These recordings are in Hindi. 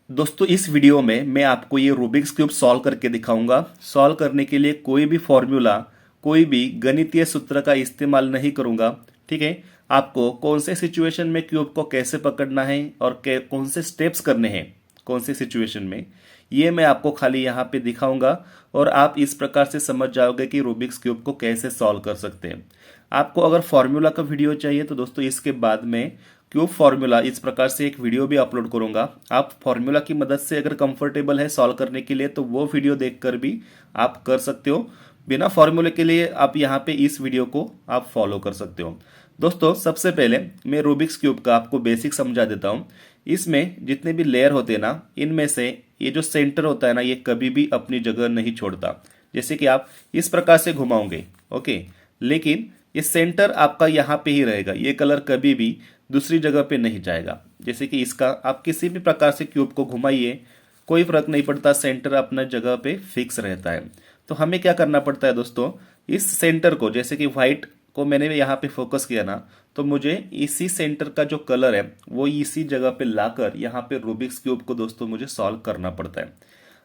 दोस्तों इस वीडियो में मैं आपको ये रूबिक्स क्यूब सॉल्व करके दिखाऊंगा। सॉल्व करने के लिए कोई भी फॉर्मूला, कोई भी गणितीय सूत्र का इस्तेमाल नहीं करूंगा। ठीक है, आपको कौन से सिचुएशन में क्यूब को कैसे पकड़ना है और कौन से स्टेप्स करने हैं, कौन से सिचुएशन में, ये मैं आपको खाली यहाँ पे दिखाऊंगा और आप इस प्रकार से समझ जाओगे कि रूबिक्स क्यूब को कैसे सॉल्व कर सकते हैं। आपको अगर फॉर्मूला का वीडियो चाहिए तो दोस्तों इसके बाद में क्यूब फॉर्मूला इस प्रकार से एक वीडियो भी अपलोड करूंगा। आप फॉर्मूला की मदद से अगर कंफर्टेबल है सॉल्व करने के लिए तो वो वीडियो देखकर भी आप कर सकते हो। बिना फॉर्मूले के लिए आप यहाँ पे इस वीडियो को आप फॉलो कर सकते हो। दोस्तों सबसे पहले मैं रूबिक्स क्यूब का आपको बेसिक समझा देता हूँ। इसमें जितने भी लेयर होते हैं ना, इनमें से ये जो सेंटर होता है ना, ये कभी भी अपनी जगह नहीं छोड़ता। जैसे कि आप इस प्रकार से घुमाओगे, ओके, लेकिन ये सेंटर आपका यहाँ पे ही रहेगा। ये कलर कभी भी दूसरी जगह पे नहीं जाएगा। जैसे कि इसका आप किसी भी प्रकार से क्यूब को घुमाइए, कोई फर्क नहीं पड़ता, सेंटर अपना जगह पे फिक्स रहता है। तो हमें क्या करना पड़ता है दोस्तों, इस सेंटर को, जैसे कि व्हाइट को मैंने यहाँ पे फोकस किया ना, तो मुझे इसी सेंटर का जो कलर है वो इसी जगह पे लाकर यहाँ पे रूबिक्स क्यूब को दोस्तों मुझे सॉल्व करना पड़ता है।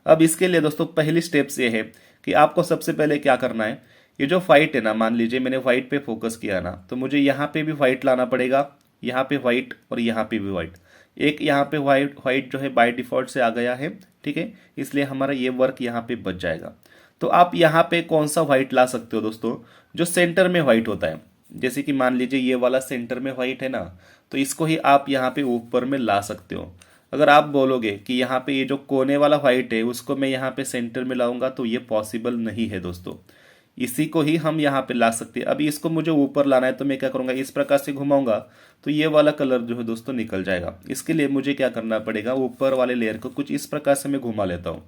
अब इसके लिए दोस्तों पहली स्टेप्स ये है कि आपको सबसे पहले क्या करना है, ये जो व्हाइट है ना, मान लीजिए मैंने व्हाइट पे फोकस किया ना, तो मुझे यहाँ पे भी व्हाइट लाना पड़ेगा, यहाँ पे व्हाइट और यहाँ पे भी व्हाइट। एक यहाँ पे व्हाइट व्हाइट जो है बाय डिफॉल्ट से आ गया है, ठीक है, इसलिए हमारा ये वर्क यहाँ पे बच जाएगा। तो आप यहाँ पे कौन सा व्हाइट ला सकते हो दोस्तों, जो सेंटर में व्हाइट होता है। जैसे कि मान लीजिए ये वाला सेंटर में व्हाइट है ना, तो इसको ही आप यहाँ पे ऊपर में ला सकते हो। अगर आप बोलोगे कि यहाँ पे ये जो कोने वाला व्हाइट है उसको मैं यहाँ पे सेंटर में लाऊंगा, तो ये पॉसिबल नहीं है दोस्तों। इसी को ही हम यहाँ पे ला सकते हैं। अभी इसको मुझे ऊपर लाना है तो मैं क्या करूँगा, इस प्रकार से घुमाऊंगा तो ये वाला कलर जो है दोस्तों निकल जाएगा। इसके लिए मुझे क्या करना पड़ेगा, ऊपर वाले लेयर को कुछ इस प्रकार से मैं घुमा लेता हूँ।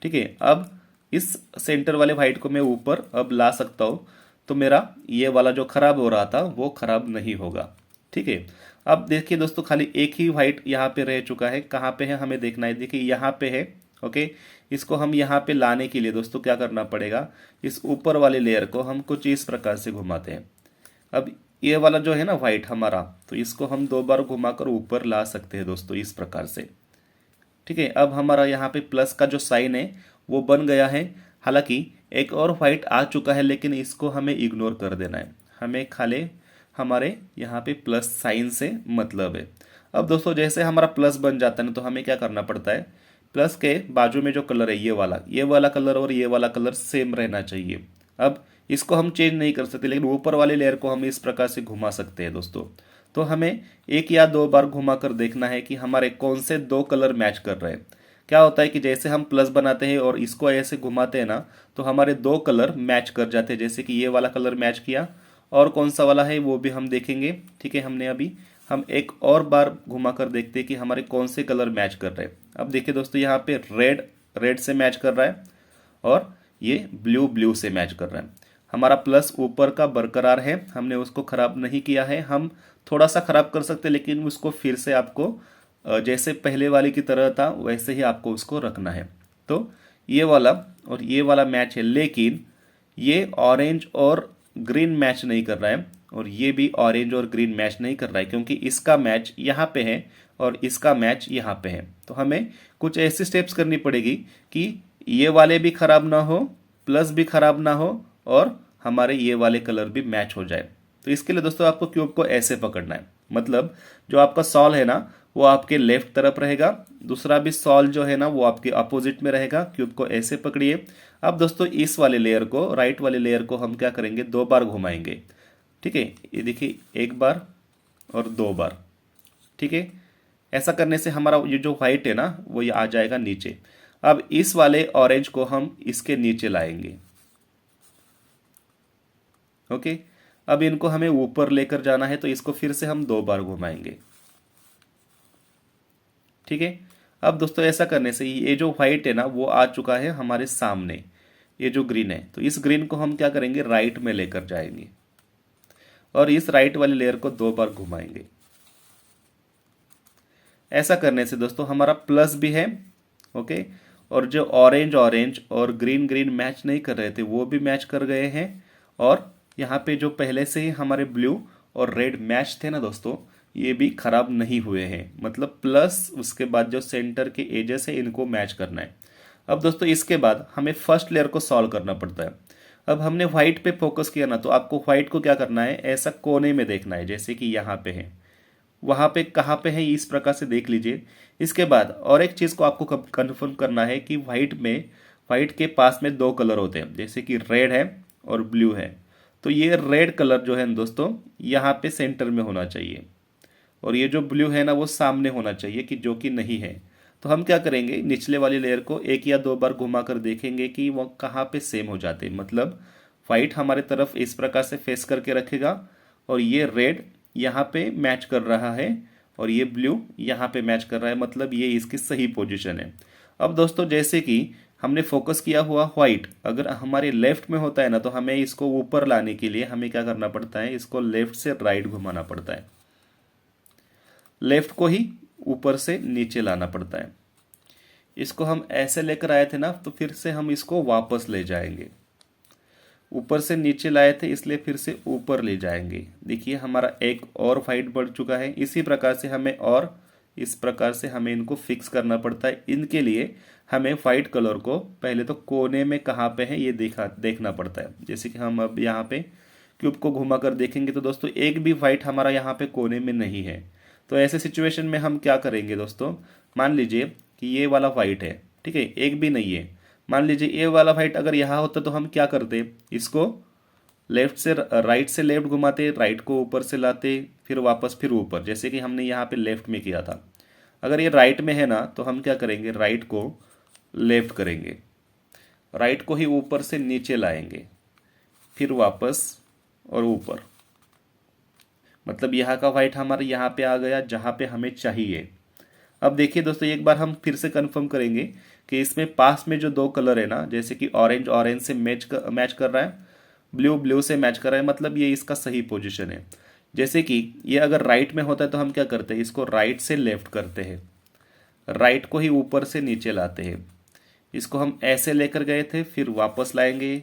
ठीक है, अब इस सेंटर वाले व्हाइट को मैं ऊपर अब ला सकता हूँ, तो मेरा ये वाला जो खराब हो रहा था वो खराब नहीं होगा। ठीक है, अब देखिए दोस्तों खाली एक ही व्हाइट यहाँ पे रह चुका है। कहाँ पे है हमें देखना है, देखिए यहाँ पे है। ओके, इसको हम यहाँ पे लाने के लिए दोस्तों क्या करना पड़ेगा, इस ऊपर वाले लेयर को हम कुछ इस प्रकार से घुमाते हैं। अब ये वाला जो है ना व्हाइट हमारा, तो इसको हम दो बार घुमाकर ऊपर ला सकते हैं दोस्तों इस प्रकार से। ठीक है, अब हमारा यहाँ पे प्लस का जो साइन है वो बन गया है। हालांकि एक और व्हाइट आ चुका है, लेकिन इसको हमें इग्नोर कर देना है। हमें खाली हमारे यहाँ पे प्लस साइन से मतलब है। अब दोस्तों जैसे हमारा प्लस बन जाता है ना, तो हमें क्या करना पड़ता है, प्लस के बाजू में जो कलर है ये वाला कलर और ये वाला कलर सेम रहना चाहिए। अब इसको हम चेंज नहीं कर सकते, लेकिन ऊपर वाले लेयर को हम इस प्रकार से घुमा सकते हैं दोस्तों। तो हमें एक या दो बार घुमा कर देखना है कि हमारे कौन से दो कलर मैच कर रहे हैं। क्या होता है कि जैसे हम प्लस बनाते हैं और इसको ऐसे घुमाते हैं ना, तो हमारे दो कलर मैच कर जाते हैं। जैसे कि ये वाला कलर मैच किया, और कौन सा वाला है वो भी हम देखेंगे। ठीक है, हमने अभी हम एक और बार घुमा कर देखते हैं कि हमारे कौन से कलर मैच कर रहे हैं। अब देखिए दोस्तों यहाँ पे रेड रेड से मैच कर रहा है और ये ब्लू ब्लू से मैच कर रहा है। हमारा प्लस ऊपर का बरकरार है, हमने उसको खराब नहीं किया है। हम थोड़ा सा खराब कर सकते हैं, लेकिन उसको फिर से आपको जैसे पहले वाली की तरह था वैसे ही आपको उसको रखना है। तो ये वाला और ये वाला मैच है, लेकिन ये ऑरेंज और ग्रीन मैच नहीं कर रहा है, और ये भी ऑरेंज और ग्रीन मैच नहीं कर रहा है, क्योंकि इसका मैच यहाँ पे है और इसका मैच यहाँ पे है। तो हमें कुछ ऐसी स्टेप्स करनी पड़ेगी कि ये वाले भी खराब ना हो, प्लस भी खराब ना हो, और हमारे ये वाले कलर भी मैच हो जाए। तो इसके लिए दोस्तों आपको क्यूब को ऐसे पकड़ना है। मतलब जो आपका सॉल है ना वो आपके लेफ्ट तरफ रहेगा, दूसरा भी सॉल जो है ना वो आपके अपोजिट में रहेगा। क्यूब को ऐसे पकड़िए। अब दोस्तों इस वाले लेयर को, राइट वाले लेयर को हम क्या करेंगे, दो बार घुमाएंगे। ठीक है, ये देखिए एक बार और दो बार। ठीक है, ऐसा करने से हमारा ये जो व्हाइट है ना वो ये आ जाएगा नीचे। अब इस वाले ऑरेंज को हम इसके नीचे लाएंगे। ओके, अब इनको हमें ऊपर लेकर जाना है, तो इसको फिर से हम दो बार घुमाएंगे। ठीक है, अब दोस्तों ऐसा करने से ये जो व्हाइट है ना वो आ चुका है हमारे सामने। ये जो ग्रीन है, तो इस ग्रीन को हम क्या करेंगे, राइट में लेकर जाएंगे और इस राइट वाले लेयर को दो बार घुमाएंगे। ऐसा करने से दोस्तों हमारा प्लस भी है, ओके, और जो ऑरेंज ऑरेंज और ग्रीन ग्रीन मैच नहीं कर रहे थे वो भी मैच कर गए हैं। और यहाँ पे जो पहले से ही हमारे ब्लू और रेड मैच थे ना दोस्तों, ये भी खराब नहीं हुए हैं, मतलब प्लस उसके बाद जो सेंटर के एजेस है इनको मैच करना है। अब दोस्तों इसके बाद हमें फर्स्ट लेयर को सॉल्व करना पड़ता है। अब हमने व्हाइट पे फोकस किया ना, तो आपको व्हाइट को क्या करना है, ऐसा कोने में देखना है, जैसे कि यहाँ पे है, वहां पे कहाँ पे है, इस प्रकार से देख लीजिए। इसके बाद और एक चीज को आपको कंफर्म करना है कि व्हाइट के पास में दो कलर होते हैं, जैसे कि रेड है और ब्लू है। तो ये रेड कलर जो है दोस्तों यहाँ पे सेंटर में होना चाहिए, और ये जो ब्लू है ना वो सामने होना चाहिए, कि जो कि नहीं है। तो हम क्या करेंगे, निचले वाली लेयर को एक या दो बार घुमा कर देखेंगे कि वो कहाँ पे सेम हो जाते हैं। मतलब व्हाइट हमारे तरफ इस प्रकार से फेस करके रखेगा, और ये रेड यहाँ पे मैच कर रहा है, और ये ब्लू यहाँ पे मैच कर रहा है, मतलब ये इसकी सही पोजीशन है। अब दोस्तों जैसे कि हमने फोकस किया हुआ व्हाइट अगर हमारे लेफ्ट में होता है ना, तो हमें इसको ऊपर लाने के लिए हमें क्या करना पड़ता है, इसको लेफ्ट से राइट घुमाना पड़ता है, लेफ्ट को ही ऊपर से नीचे लाना पड़ता है। इसको हम ऐसे लेकर आए थे ना, तो फिर से हम इसको वापस ले जाएंगे, ऊपर से नीचे लाए थे इसलिए फिर से ऊपर ले जाएंगे। देखिए हमारा एक और वाइट बढ़ चुका है। इसी प्रकार से हमें और इस प्रकार से हमें इनको फिक्स करना पड़ता है। इनके लिए हमें वाइट कलर को पहले तो कोने में कहाँ पे है ये देखना पड़ता है। जैसे कि हम अब यहाँ पे क्यूब को घुमा कर देखेंगे तो दोस्तों एक भी वाइट हमारा यहाँ पे कोने में नहीं है। तो ऐसे सिचुएशन में हम क्या करेंगे दोस्तों, मान लीजिए कि ये वाला वाइट है, ठीक है, एक भी नहीं है। मान लीजिए ये वाला वाइट अगर यहाँ होता तो हम क्या करते, इसको लेफ्ट से राइट से लेफ्ट घुमाते, राइट को ऊपर से लाते, फिर वापस फिर ऊपर, जैसे कि हमने यहाँ पे लेफ्ट में किया था। अगर ये राइट में है ना, तो हम क्या करेंगे, राइट को लेफ्ट करेंगे, राइट को ही ऊपर से नीचे लाएंगे, फिर वापस और ऊपर। मतलब यहाँ का वाइट हमारे यहाँ पे आ गया जहाँ पे हमें चाहिए। अब देखिए दोस्तों एक बार हम फिर से कंफर्म करेंगे कि इसमें पास में जो दो कलर है ना, जैसे कि ऑरेंज से मैच कर रहा है, ब्लू से मैच कर रहा है, मतलब ये इसका सही पोजीशन है। जैसे कि ये अगर राइट में होता है तो हम क्या करते हैं, इसको राइट से लेफ्ट करते हैं, राइट को ही ऊपर से नीचे लाते हैं। इसको हम ऐसे लेकर गए थे, फिर वापस लाएंगे,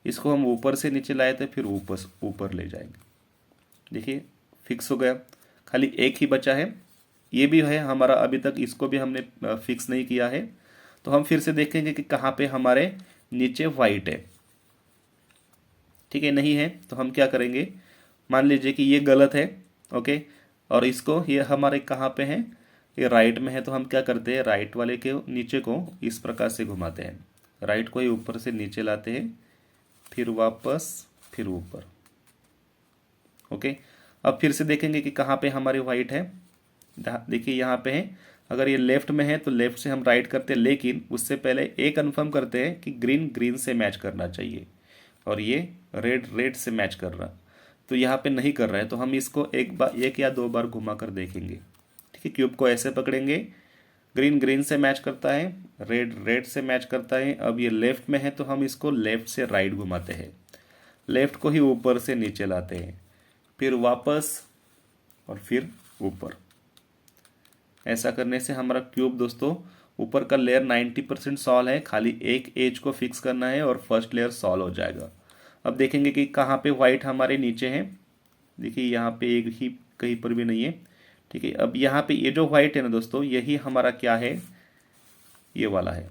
इसको हम ऊपर से नीचे लाए थे, फिर ऊपर ले जाएंगे। देखिए फिक्स हो गया, खाली एक ही बचा है, ये भी है हमारा, अभी तक इसको भी हमने फिक्स नहीं किया है। तो हम फिर से देखेंगे कि कहाँ पे हमारे नीचे वाइट है, ठीक है, नहीं है तो हम क्या करेंगे, मान लीजिए कि ये गलत है, ओके, और इसको ये हमारे कहाँ पे है, ये राइट में है, तो हम क्या करते हैं, राइट वाले के नीचे को इस प्रकार से घुमाते हैं, राइट को ही ऊपर से नीचे लाते हैं, फिर वापस फिर ऊपर, ओके। अब फिर से देखेंगे कि कहाँ पे हमारे वाइट है, देखिए यहाँ पे है। अगर ये लेफ्ट में है तो लेफ्ट से हम राइट करते हैं, लेकिन उससे पहले एक कंफर्म करते हैं कि ग्रीन से मैच करना चाहिए, और ये रेड से मैच कर रहा, तो यहाँ पे नहीं कर रहा है, तो हम इसको एक या दो बार घुमा कर देखेंगे, ठीक है। क्यूब को ऐसे पकड़ेंगे, ग्रीन से मैच करता है, रेड से मैच करता है। अब ये लेफ्ट में है तो हम इसको लेफ्ट से राइट घुमाते हैं, लेफ्ट को ही ऊपर से नीचे लाते हैं, फिर वापस और फिर ऊपर। ऐसा करने से हमारा क्यूब दोस्तों ऊपर का लेयर 90% सॉल्व है, खाली एक एज को फिक्स करना है और फर्स्ट लेयर सॉल्व हो जाएगा। अब देखेंगे कि कहाँ पे वाइट हमारे नीचे है, देखिए यहाँ पे एक ही कहीं पर भी नहीं है, ठीक है। अब यहाँ पे ये जो वाइट है ना दोस्तों, यही हमारा क्या है, ये वाला है,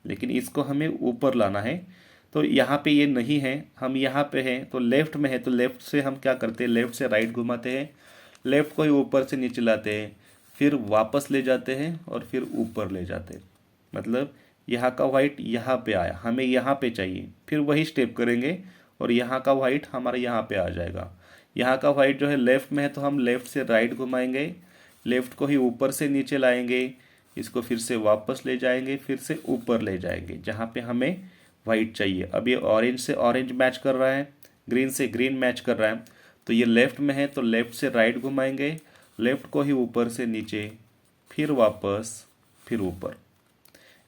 लेकिन इसको हमें ऊपर लाना है। तो यहाँ पे ये नहीं है, हम यहाँ पे हैं तो लेफ्ट में है, तो लेफ्ट से हम क्या करते हैं, लेफ्ट से राइट घुमाते हैं, लेफ्ट को ही ऊपर से नीचे लाते हैं, फिर वापस ले जाते हैं और फिर ऊपर ले जाते हैं। मतलब यहाँ का वाइट यहाँ पे आया, हमें यहाँ पे चाहिए, फिर वही स्टेप करेंगे और यहाँ का वाइट हमारे यहाँ पे आ जाएगा। यहाँ का वाइट जो है लेफ्ट में है तो हम लेफ्ट से राइट घुमाएंगे, लेफ्ट को ही ऊपर से नीचे लाएंगे, इसको फिर से वापस ले जाएंगे, फिर से ऊपर ले जाएंगे जहाँ पे हमें वाइट चाहिए। अब ये ऑरेंज से ऑरेंज मैच कर रहा है, ग्रीन से ग्रीन मैच कर रहा है, तो ये लेफ्ट में है तो लेफ्ट से राइट घुमाएंगे, लेफ्ट को ही ऊपर से नीचे, फिर वापस फिर ऊपर।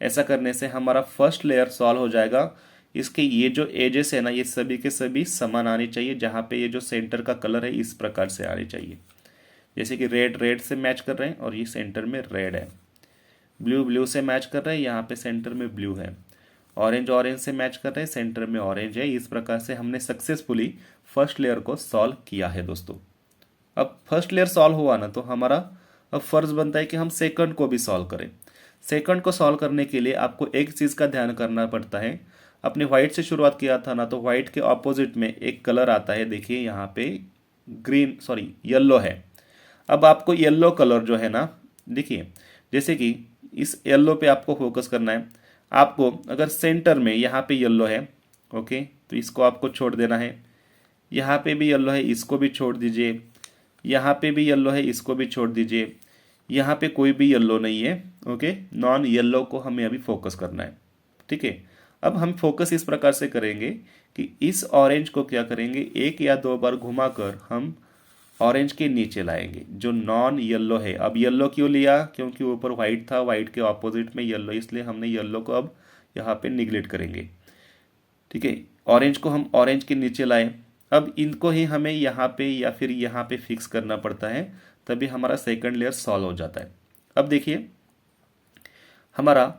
ऐसा करने से हमारा फर्स्ट लेयर सॉल्व हो जाएगा। इसके ये जो एजेस है ना, ये सभी के सभी समान आने चाहिए, जहाँ पे ये जो सेंटर का कलर है इस प्रकार से आने चाहिए। जैसे कि रेड से मैच कर रहे हैं और ये सेंटर में रेड है, ब्लू से मैच कर रहे हैं, यहाँ पे सेंटर में ब्लू है, ऑरेंज से मैच कर रहे हैं, सेंटर में ऑरेंज है। इस प्रकार से हमने सक्सेसफुली फर्स्ट लेयर को सॉल्व किया है दोस्तों। अब फर्स्ट लेयर सॉल्व हुआ ना, तो हमारा अब फर्ज बनता है कि हम सेकंड को भी सॉल्व करें। सेकंड को सॉल्व करने के लिए आपको एक चीज़ का ध्यान करना पड़ता है। अपने व्हाइट से शुरुआत किया था ना, तो व्हाइट के ऑपोजिट में एक कलर आता है, देखिए यहाँ पे येलो है। अब आपको येलो कलर जो है ना, देखिए जैसे कि इस येलो पे आपको फोकस करना है। आपको अगर सेंटर में यहाँ पे येलो है, ओके, तो इसको आपको छोड़ देना है। यहाँ पे भी येलो है, इसको भी छोड़ दीजिए। यहाँ पे भी येलो है, इसको भी छोड़ दीजिए। यहाँ पे कोई भी येलो नहीं है, ओके। नॉन येलो को हमें अभी फोकस करना है, ठीक है। अब हम फोकस इस प्रकार से करेंगे कि इस ऑरेंज को क्या करेंगे, एक या दो बार घुमाकर हम ऑरेंज के नीचे लाएंगे जो नॉन येलो है। अब येलो क्यों लिया, क्योंकि ऊपर व्हाइट था, व्हाइट के ऑपोजिट में येलो, इसलिए हमने येलो को अब यहाँ पे निगलेक्ट करेंगे, ठीक है। ऑरेंज को हम ऑरेंज के नीचे लाए। अब इनको ही हमें यहाँ पे या फिर यहाँ पे फिक्स करना पड़ता है, तभी हमारा सेकंड लेयर सॉल्व हो जाता है। अब देखिए हमारा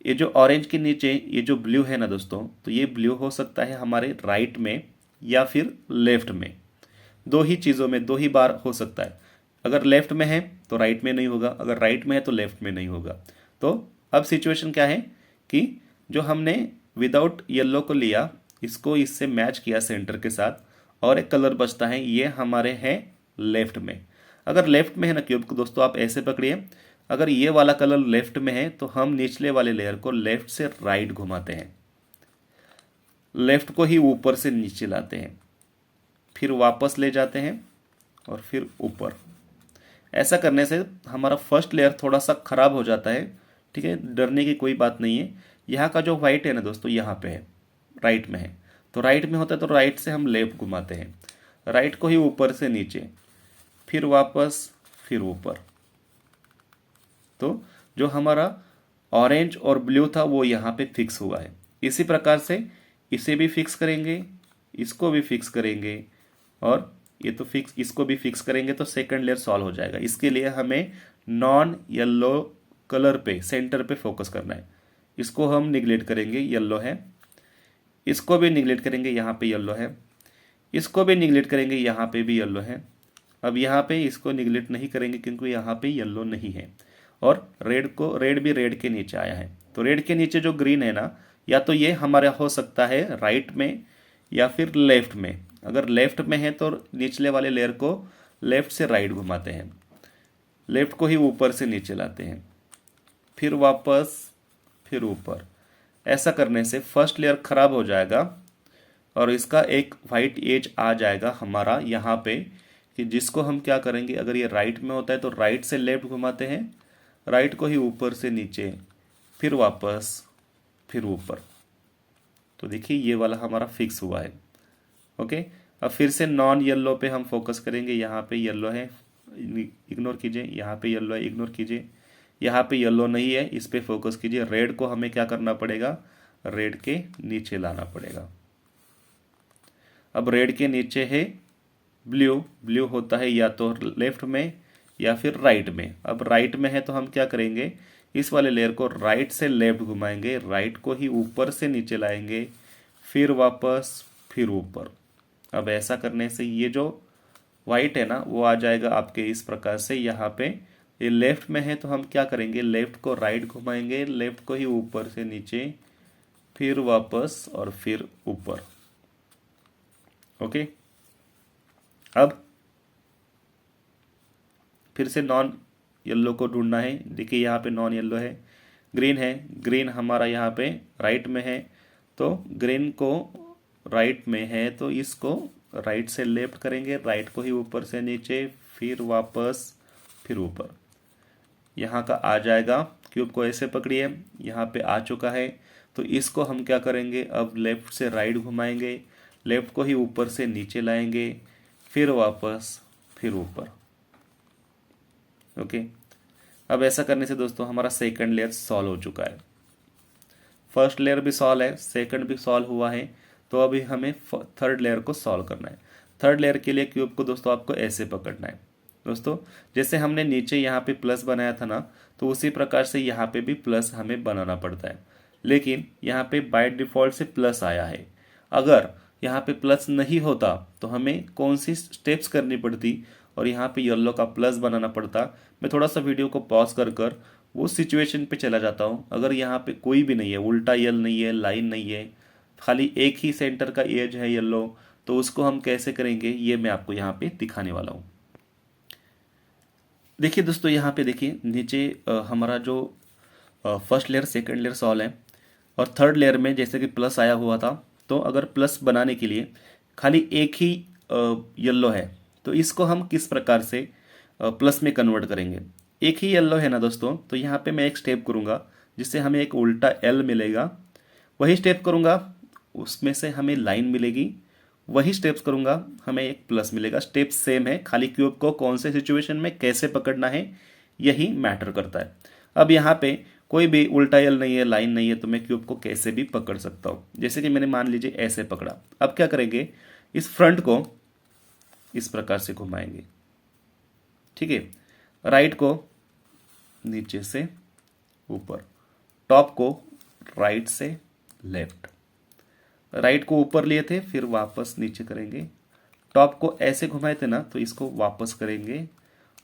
ये जो ऑरेंज के नीचे ये जो ब्लू है ना दोस्तों, तो ये ब्लू हो सकता है हमारे राइट में या फिर लेफ्ट में। दो ही चीज़ों में दो ही बार हो सकता है। अगर लेफ्ट में है तो राइट में नहीं होगा, अगर राइट में है तो लेफ्ट में नहीं होगा। तो अब सिचुएशन क्या है कि जो हमने विदाउट येलो को लिया, इसको इससे मैच किया सेंटर के साथ, और एक कलर बचता है, ये हमारे हैं लेफ्ट में। अगर लेफ्ट में है ना क्यूब को दोस्तों, आप ऐसे पकड़िए। अगर ये वाला कलर लेफ्ट में है तो हम निचले वाले लेयर को लेफ्ट से राइट घुमाते हैं, लेफ्ट को ही ऊपर से नीचे लाते हैं, फिर वापस ले जाते हैं और फिर ऊपर। ऐसा करने से हमारा फर्स्ट लेयर थोड़ा सा खराब हो जाता है, ठीक है। डरने की कोई बात नहीं है। यहाँ का जो वाइट है ना दोस्तों, यहाँ पे है, राइट में है, तो राइट में होता है तो राइट से हम लेफ्ट घुमाते हैं, राइट को ही ऊपर से नीचे, फिर वापस, फिर ऊपर। तो जो हमारा ऑरेंज और ब्लू था वो यहाँ पे फिक्स हुआ है। इसी प्रकार से इसे भी फिक्स करेंगे, इसको भी फिक्स करेंगे, और ये तो फिक्स, इसको भी फिक्स करेंगे, तो सेकंड लेयर सॉल्व हो जाएगा। इसके लिए हमें नॉन येलो कलर पे सेंटर पे फोकस करना है। इसको हम निगलेक्ट करेंगे, येलो है। इसको भी निगलेक्ट करेंगे, यहाँ पे येलो है। इसको भी निगलेक्ट करेंगे, यहाँ पे भी येलो है। अब यहाँ पे इसको निगलेक्ट नहीं करेंगे क्योंकि यहाँ पे येलो नहीं है, और रेड भी रेड के नीचे आया है। तो रेड के नीचे जो ग्रीन है ना, या तो ये हमारा हो सकता है राइट में या फिर लेफ्ट में। अगर लेफ्ट में है तो निचले वाले लेयर को लेफ्ट से राइट घुमाते हैं, लेफ्ट को ही ऊपर से नीचे लाते हैं, फिर वापस, फिर ऊपर। ऐसा करने से फर्स्ट लेयर खराब हो जाएगा और इसका एक वाइट एज आ जाएगा हमारा यहाँ पे, कि जिसको हम क्या करेंगे, अगर ये राइट में होता है तो राइट से लेफ्ट घुमाते हैं, राइट को ही ऊपर से नीचे, फिर वापस, फिर ऊपर। तो देखिए ये वाला हमारा फिक्स हुआ है, ओके। अब फिर से नॉन येलो पे हम फोकस करेंगे। यहाँ पे येलो है, इग्नोर कीजिए। यहाँ पे येलो है, इग्नोर कीजिए। यहाँ पे येलो नहीं है, इस पे फोकस कीजिए। रेड को हमें क्या करना पड़ेगा, रेड के नीचे लाना पड़ेगा। अब रेड के नीचे है ब्लू, ब्लू होता है या तो लेफ्ट में या फिर राइट में। अब राइट में है तो हम क्या करेंगे, इस वाले लेयर को राइट से लेफ्ट घुमाएंगे, राइट को ही ऊपर से नीचे लाएंगे, फिर वापस, फिर ऊपर। अब ऐसा करने से ये जो वाइट है ना वो आ जाएगा आपके इस प्रकार से। यहाँ पे ये लेफ्ट में है तो हम क्या करेंगे, लेफ्ट को राइट घुमाएंगे, लेफ्ट को ही ऊपर से नीचे, फिर वापस और फिर ऊपर, ओके। अब फिर से नॉन येलो को ढूंढना है। देखिए यहाँ पे नॉन येलो है, ग्रीन है। ग्रीन हमारा यहाँ पे राइट में है, तो ग्रीन को राइट में है तो इसको राइट से लेफ्ट करेंगे, राइट को ही ऊपर से नीचे, फिर वापस, फिर ऊपर। यहाँ का आ जाएगा। क्यूब को ऐसे पकड़िए, यहाँ पे आ चुका है, तो इसको हम क्या करेंगे, अब लेफ्ट से राइट घुमाएंगे, लेफ्ट को ही ऊपर से नीचे लाएंगे, फिर वापस, फिर ऊपर, ओके। अब ऐसा करने से दोस्तों हमारा सेकंड लेयर सॉल्व हो चुका है। फर्स्ट लेयर भी सॉल्व है, सेकंड भी सॉल्व हुआ है, तो अभी हमें थर्ड लेयर को सॉल्व करना है। थर्ड लेयर के लिए क्यूब को दोस्तों आपको ऐसे पकड़ना है। दोस्तों जैसे हमने नीचे यहाँ पे प्लस बनाया था ना, तो उसी प्रकार से यहाँ पे भी प्लस हमें बनाना पड़ता है, लेकिन यहाँ पे बाय डिफ़ॉल्ट से प्लस आया है। अगर यहाँ पे प्लस नहीं होता तो हमें कौन सी स्टेप्स करनी पड़ती, और यहाँ पे येलो का प्लस बनाना पड़ता, मैं थोड़ा सा वीडियो को पॉज कर कर वो सिचुएशन पे चला जाता हूँ। अगर यहाँ पे कोई भी नहीं है, उल्टा यल नहीं है, लाइन नहीं है, खाली एक ही सेंटर का एज है येलो, तो उसको हम कैसे करेंगे ये मैं आपको यहाँ पे दिखाने वाला हूँ। देखिए दोस्तों, यहाँ पे देखिए नीचे हमारा जो first layer second layer solve है, और थर्ड लेयर में जैसे कि प्लस आया हुआ था, तो अगर प्लस बनाने के लिए खाली एक ही येलो है, तो इसको हम किस प्रकार से प्लस में कन्वर्ट करेंगे। एक ही येलो है ना दोस्तों, तो यहाँ पे मैं एक स्टेप करूँगा जिससे हमें एक उल्टा एल मिलेगा, वही स्टेप करूँगा उसमें से हमें लाइन मिलेगी, वही स्टेप्स करूँगा हमें एक प्लस मिलेगा। स्टेप सेम है, खाली क्यूब को कौन से सिचुएशन में कैसे पकड़ना है यही मैटर करता है। अब यहाँ पे कोई भी उल्टा यल नहीं है, लाइन नहीं है, तो मैं क्यूब को कैसे भी पकड़ सकता हूँ। जैसे कि मैंने मान लीजिए ऐसे पकड़ा, अब क्या करेंगे, इस फ्रंट को इस प्रकार से घुमाएंगे, ठीक है। राइट को नीचे से ऊपर, टॉप को राइट से लेफ्ट, राइट को ऊपर लिए थे फिर वापस नीचे करेंगे, टॉप को ऐसे घुमाए थे ना तो इसको वापस करेंगे,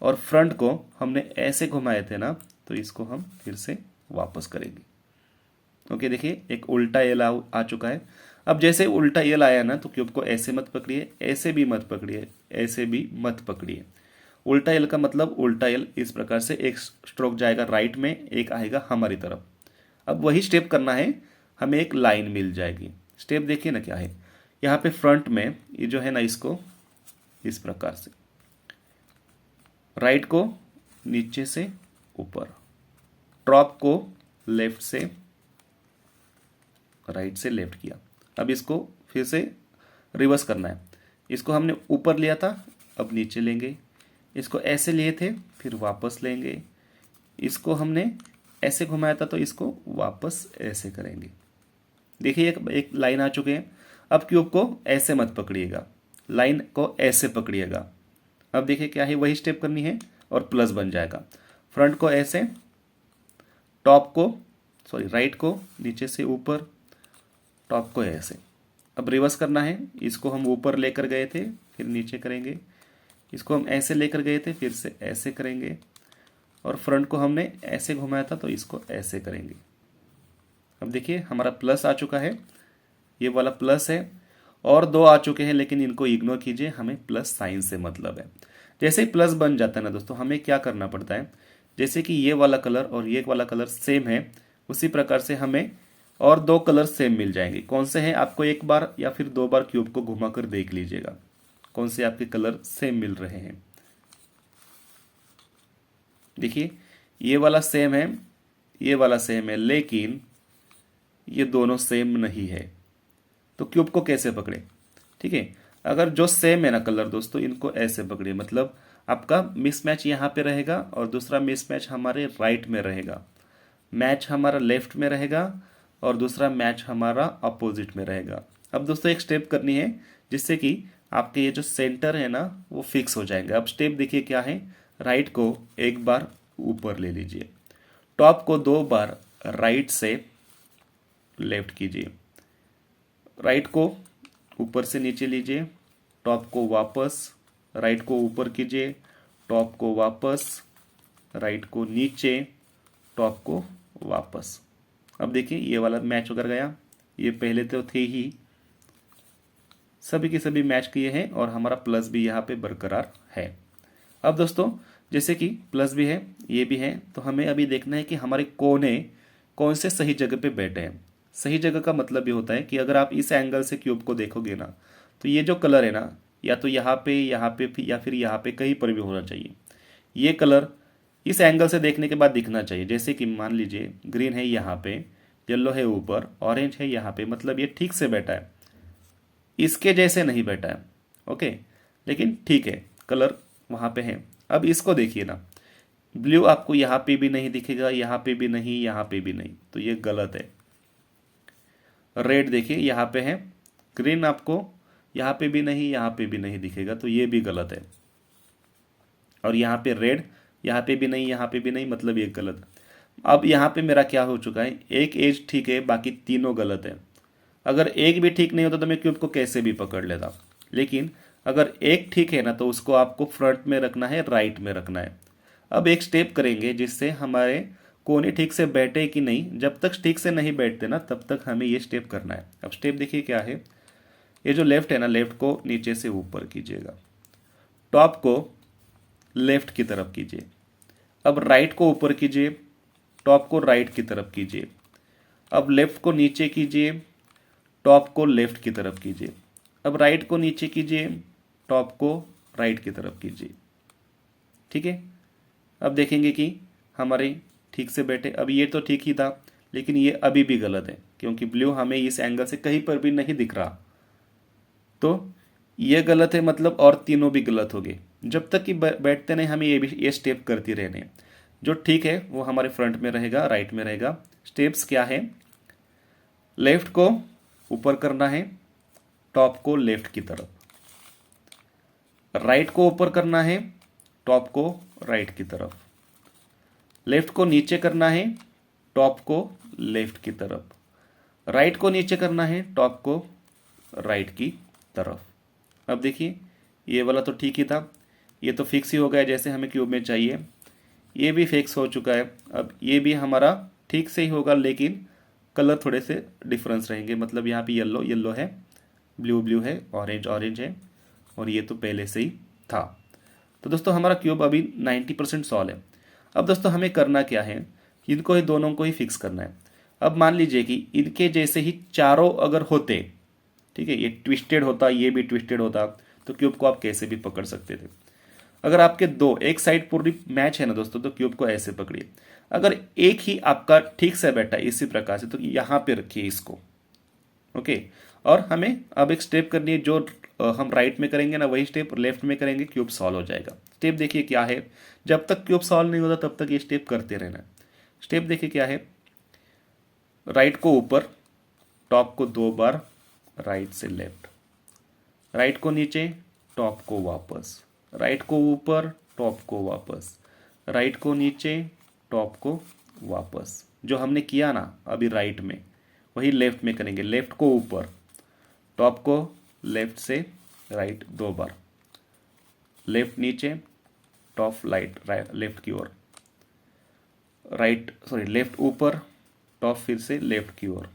और फ्रंट को हमने ऐसे घुमाए थे ना तो इसको हम फिर से वापस करेंगे। ओके, देखिए एक उल्टा एल आ चुका है। अब जैसे उल्टा एल आया ना, तो क्यूब को ऐसे मत पकड़िए, ऐसे भी मत पकड़िए, ऐसे भी मत पकड़िए। उल्टा एल का मतलब उल्टा एल इस प्रकार से एक स्ट्रोक जाएगा राइट में, एक आएगा हमारी तरफ। अब वही स्टेप करना है, हमें एक लाइन मिल जाएगी। स्टेप देखिए ना क्या है, यहाँ पे फ्रंट में ये जो है ना, इसको इस प्रकार से राइट को नीचे से ऊपर, टॉप को लेफ्ट से राइट से लेफ्ट किया। अब इसको फिर से रिवर्स करना है, इसको हमने ऊपर लिया था अब नीचे लेंगे, इसको ऐसे लिए थे फिर वापस लेंगे, इसको हमने ऐसे घुमाया था तो इसको वापस ऐसे करेंगे। देखिए एक लाइन आ चुके हैं। अब क्यूब को ऐसे मत पकड़िएगा, लाइन को ऐसे पकड़िएगा। अब देखिए क्या है, वही स्टेप करनी है और प्लस बन जाएगा। फ्रंट को ऐसे, टॉप को राइट को नीचे से ऊपर, टॉप को ऐसे। अब रिवर्स करना है, इसको हम ऊपर लेकर गए थे फिर नीचे करेंगे, इसको हम ऐसे लेकर गए थे फिर से ऐसे करेंगे, और फ्रंट को हमने ऐसे घुमाया था तो इसको ऐसे करेंगे। अब देखिए हमारा प्लस आ चुका है, ये वाला प्लस है, और दो आ चुके हैं लेकिन इनको इग्नोर कीजिए, हमें प्लस साइन से मतलब है। जैसे ही प्लस बन जाता है ना दोस्तों, हमें क्या करना पड़ता है, जैसे कि ये वाला कलर और ये वाला कलर सेम है, उसी प्रकार से हमें और दो कलर सेम मिल जाएंगे। कौन से हैं, आपको एक बार या फिर दो बार क्यूब को घुमाकर देख लीजिएगा कौन से आपके कलर सेम मिल रहे हैं। देखिए ये वाला सेम है, ये वाला सेम है, लेकिन ये दोनों सेम नहीं है, तो क्यूब को कैसे पकड़े। ठीक है, अगर जो सेम है ना कलर दोस्तों, इनको ऐसे पकड़िए, मतलब आपका मिसमैच यहाँ पे रहेगा और दूसरा मिसमैच हमारे राइट में रहेगा, मैच हमारा लेफ्ट में रहेगा और दूसरा मैच हमारा अपोजिट में रहेगा। अब दोस्तों एक स्टेप करनी है जिससे कि आपके ये जो सेंटर है ना वो फिक्स हो जाएंगे। अब स्टेप देखिए क्या है, राइट को एक बार ऊपर ले लीजिए, टॉप को दो बार राइट से लेफ्ट कीजिए, राइट को ऊपर से नीचे लीजिए, टॉप को वापस राइट को ऊपर कीजिए, टॉप को वापस, राइट को नीचे, टॉप को वापस। अब देखिए ये वाला मैच होकर गया, ये पहले तो थे ही, सभी के सभी मैच किए हैं और हमारा प्लस भी यहाँ पे बरकरार है। अब दोस्तों जैसे कि प्लस भी है ये भी है, तो हमें अभी देखना है कि हमारे कोने कौन से सही जगह पे बैठे हैं। सही जगह का मतलब ये होता है कि अगर आप इस एंगल से क्यूब को देखोगे ना, तो ये जो कलर है ना, या तो यहाँ पे या फिर यहाँ पे कहीं पर भी होना चाहिए। ये कलर इस एंगल से देखने के बाद दिखना चाहिए। जैसे कि मान लीजिए ग्रीन है यहाँ पे, येलो है ऊपर, ऑरेंज है यहाँ पे, मतलब ये ठीक से बैठा है, इसके जैसे नहीं बैठा है। ओके, लेकिन ठीक है कलर वहाँ पे है। अब इसको देखिए ना, ब्लू आपको यहाँ पे भी नहीं दिखेगा, यहाँ पे भी नहीं, यहाँ पे भी नहीं, तो ये गलत है। रेड देखिए यहाँ पे है, ग्रीन आपको यहाँ पे भी नहीं, यहाँ पे भी नहीं दिखेगा, तो ये भी गलत है। और यहाँ पे रेड यहाँ पे भी नहीं, यहाँ पे भी नहीं, मतलब ये गलत है। अब यहाँ पे मेरा क्या हो चुका है, एक एज ठीक है, बाकी तीनों गलत है। अगर एक भी ठीक नहीं होता तो मैं क्यूब को कैसे भी पकड़ लेता, लेकिन अगर एक ठीक है ना तो उसको आपको फ्रंट में रखना है, राइट में रखना है। अब एक स्टेप करेंगे जिससे हमारे कोने ठीक से बैठे कि नहीं, जब तक ठीक से नहीं बैठते ना तब तक हमें ये स्टेप करना है। अब स्टेप देखिए क्या है, ये जो लेफ्ट है ना, लेफ्ट को नीचे से ऊपर कीजिएगा, टॉप को लेफ्ट की तरफ कीजिए। अब राइट को ऊपर कीजिए, टॉप को राइट की तरफ कीजिए। अब लेफ्ट को नीचे कीजिए, टॉप को लेफ्ट की तरफ कीजिए। अब राइट को नीचे कीजिए, टॉप को राइट की तरफ कीजिए। ठीक है, अब देखेंगे कि हमारे ठीक से बैठे। अब ये तो ठीक ही था, लेकिन ये अभी भी गलत है क्योंकि ब्लू हमें इस एंगल से कहीं पर भी नहीं दिख रहा। तो ये गलत है, मतलब और तीनों भी गलत हो गए। जब तक कि बैठते नहीं हमें ये स्टेप करती रहने हैं। जो ठीक है वो हमारे फ्रंट में रहेगा, राइट में रहेगा। स्टेप्स क्या है, लेफ्ट को ऊपर करना है, टॉप को लेफ्ट की तरफ। राइट को ऊपर करना है, टॉप को राइट की तरफ। लेफ्ट को नीचे करना है, टॉप को लेफ्ट की तरफ। राइट को नीचे करना है, टॉप को राइट की तरफ। अब देखिए ये वाला तो ठीक ही था, ये तो फिक्स ही हो गया जैसे हमें क्यूब में चाहिए। ये भी फिक्स हो चुका है। अब ये भी हमारा ठीक से ही होगा, लेकिन कलर थोड़े से डिफरेंस रहेंगे। मतलब यहाँ पे येलो येलो है, ब्लू ब्लू है, ऑरेंज ऑरेंज है, और ये तो पहले से ही था। तो दोस्तों हमारा क्यूब अभी 90% सॉल्व है। अब दोस्तों हमें करना क्या है, इनको ही दोनों को ही फिक्स करना है। अब मान लीजिए कि इनके जैसे ही चारों अगर होते, ठीक है, ये ट्विस्टेड होता, ये भी ट्विस्टेड होता, तो क्यूब को आप कैसे भी पकड़ सकते थे। अगर आपके दो एक साइड पूरी मैच है ना दोस्तों, तो क्यूब को ऐसे पकड़िए। अगर एक ही आपका ठीक से बैठा है इसी प्रकार से, तो यहाँ पे रखिए इसको। ओके, और हमें अब एक स्टेप करनी है, जो हम राइट में करेंगे ना वही स्टेप लेफ्ट में करेंगे, क्यूब सॉल्व हो जाएगा। स्टेप देखिए क्या है, जब तक क्यूब सॉल्व नहीं होता तब तक ये स्टेप करते रहना है। स्टेप देखिए क्या है, राइट को ऊपर, टॉप को 2 बार राइट से लेफ्ट, राइट को नीचे, टॉप को वापस, राइट को ऊपर, टॉप को वापस, राइट को नीचे, टॉप को वापस। जो हमने किया ना अभी राइट में, वही लेफ्ट में करेंगे। लेफ्ट को ऊपर, टॉप को लेफ्ट से राइट 2 बार, लेफ्ट नीचे, टॉप राइट लेफ्ट की ओर, लेफ्ट ऊपर, टॉप फिर से लेफ्ट की ओर,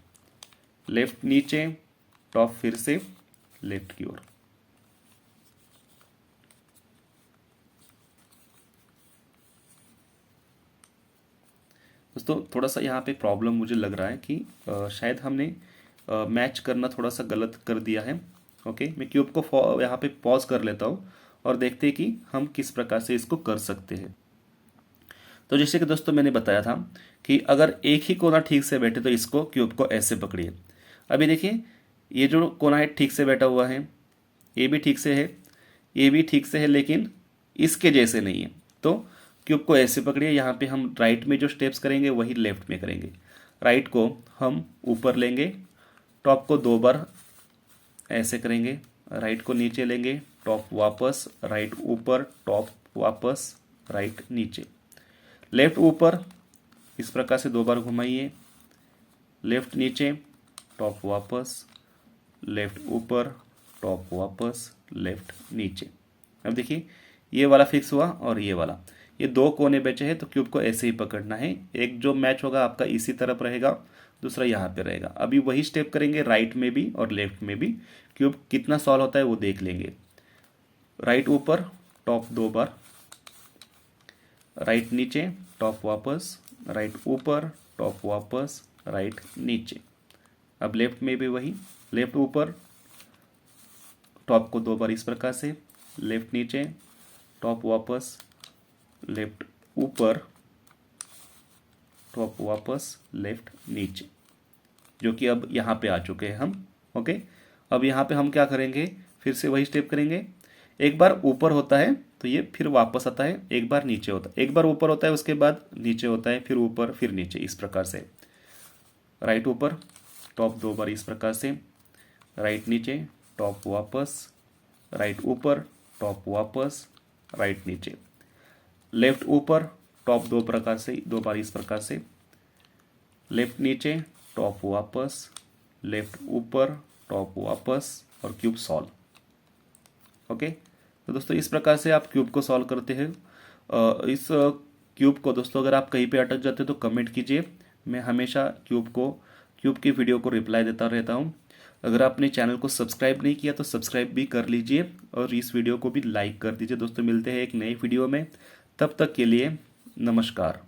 लेफ्ट नीचे, टॉप फिर से लेफ्ट की ओर। दोस्तों थोड़ा सा यहाँ पे प्रॉब्लम मुझे लग रहा है कि शायद हमने मैच करना थोड़ा सा गलत कर दिया है। ओके, मैं क्यूब को यहाँ पे पॉज कर लेता हूँ और देखते हैं कि हम किस प्रकार से इसको कर सकते हैं। तो जैसे कि दोस्तों मैंने बताया था कि अगर एक ही कोना ठीक से बैठे तो इसको क्यूब को ऐसे पकड़िए। अभी देखिए ये जो कोना है ठीक से बैठा हुआ है, ये भी ठीक से है, ये भी ठीक से है, लेकिन इसके जैसे नहीं है। तो क्यूब को ऐसे पकड़िए। यहाँ पे हम राइट में जो स्टेप्स करेंगे वही लेफ्ट में करेंगे। राइट को हम ऊपर लेंगे, टॉप को 2 बार ऐसे करेंगे, राइट को नीचे लेंगे, टॉप वापस, राइट ऊपर, टॉप वापस, राइट नीचे। लेफ्ट ऊपर इस प्रकार से 2 बार घुमाइए, लेफ्ट नीचे, टॉप वापस, लेफ्ट ऊपर, टॉप वापस, लेफ्ट नीचे। अब देखिए ये वाला फिक्स हुआ और ये वाला, ये 2 कोने बचे हैं, तो क्यूब को ऐसे ही पकड़ना है। एक जो मैच होगा आपका इसी तरफ रहेगा, दूसरा यहाँ पे रहेगा। अभी वही स्टेप करेंगे राइट में भी और लेफ्ट में भी। क्यूब कितना सॉल्व होता है वो देख लेंगे। राइट ऊपर, टॉप 2 बार, राइट नीचे, टॉप वापस, राइट ऊपर, टॉप वापस, राइट नीचे। अब लेफ्ट में भी वही, लेफ्ट ऊपर, टॉप को 2 बार इस प्रकार से, लेफ्ट नीचे, टॉप वापस, लेफ्ट ऊपर, टॉप वापस, लेफ्ट नीचे, जो कि अब यहाँ पे आ चुके हैं हम। ओके, अब यहाँ पे हम क्या करेंगे, फिर से वही स्टेप करेंगे। एक बार ऊपर होता है तो ये फिर वापस आता है, एक बार नीचे होता है, एक बार ऊपर होता है उसके बाद नीचे होता है, फिर ऊपर फिर नीचे, इस प्रकार से। राइट ऊपर, टॉप 2 बार इस प्रकार से, राइट नीचे, टॉप वापस, राइट ऊपर, टॉप वापस, राइट नीचे। लेफ्ट ऊपर, टॉप 2 प्रकार से, 2 बार इस प्रकार से, लेफ्ट नीचे, टॉप वापस, लेफ्ट ऊपर, टॉप वापस, और क्यूब सॉल्व। ओके, तो दोस्तों इस प्रकार से आप क्यूब को सॉल्व करते हैं। इस क्यूब को दोस्तों अगर आप कहीं पे अटक जाते हो तो कमेंट कीजिए, मैं हमेशा क्यूब की वीडियो को रिप्लाई देता रहता हूँ। अगर आपने चैनल को सब्सक्राइब नहीं किया तो सब्सक्राइब भी कर लीजिए और इस वीडियो को भी लाइक कर दीजिए। दोस्तों मिलते हैं एक नई वीडियो में, तब तक के लिए नमस्कार।